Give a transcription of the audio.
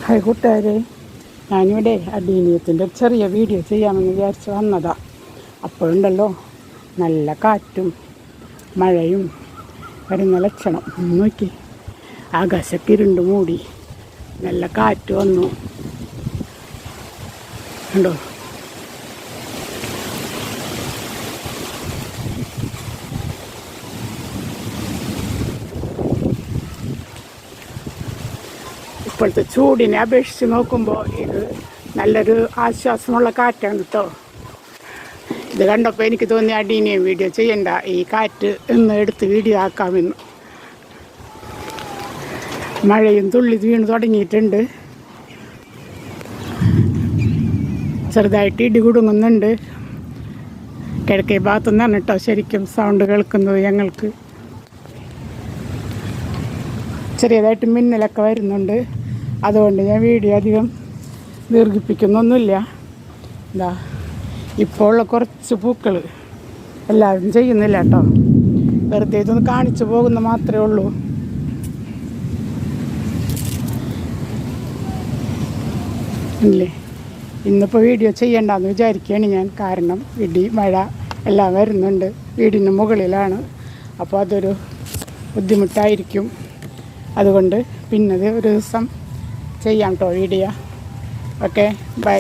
Hi കൂട്ടുകാരെ, ഞാനിവിടെ അടീനിയത്തിൻ്റെ ചെറിയ വീഡിയോ ചെയ്യാമെന്ന് വിചാരിച്ച് വന്നതാണ്. അപ്പോഴുണ്ടല്ലോ നല്ല കാറ്റും മഴയും വരുന്ന ലക്ഷണം. നോക്കി, ആകാശമൊക്കെ ഇരുണ്ട് മൂടി, നല്ല കാറ്റ് വന്നു ഉണ്ടോ. ഇപ്പോഴത്തെ ചൂടിനെ അപേക്ഷിച്ച് നോക്കുമ്പോൾ ഇത് നല്ലൊരു ആശ്വാസമുള്ള കാറ്റാണ് കേട്ടോ. ഇത് കണ്ടപ്പോൾ എനിക്ക് തോന്നി അടീനിയം വീഡിയോ ചെയ്യണ്ട, ഈ കാറ്റ് എന്ന് എടുത്ത് വീഡിയോ ആക്കാമെന്ന്. മഴയും തുള്ളി വീണ് തുടങ്ങിയിട്ടുണ്ട്, ചെറുതായിട്ട് ഇടി കുടുങ്ങുന്നുണ്ട്. കിഴക്കേ ഭാഗത്തു നിന്നാണ് കേട്ടോ ശരിക്കും സൗണ്ട് കേൾക്കുന്നത്. ഞങ്ങൾക്ക് ചെറിയതായിട്ട് മിന്നലൊക്കെ വരുന്നുണ്ട്, അതുകൊണ്ട് ഞാൻ വീഡിയോ അധികം ദീർഘിപ്പിക്കുന്നൊന്നുമില്ല. എന്താ ഇപ്പോൾ ഉള്ള കുറച്ച് പൂക്കൾ എല്ലാവരും ചെയ്യുന്നില്ല കേട്ടോ, വെറുതെ ഇതൊന്ന് കാണിച്ചു പോകുന്ന മാത്രമേ ഉള്ളൂ. ഇല്ലേ, ഇന്നിപ്പോൾ വീഡിയോ ചെയ്യണ്ടെന്ന് വിചാരിക്കുകയാണ് ഞാൻ. കാരണം ഇടി മഴ എല്ലാം വരുന്നുണ്ട്, വീടിന് മുകളിലാണ്, അപ്പോൾ അതൊരു ബുദ്ധിമുട്ടായിരിക്കും. അതുകൊണ്ട് പിന്നത് ഒരു ദിവസം ചെയ്യാം കേട്ടോ വീഡിയോ. Okay, by.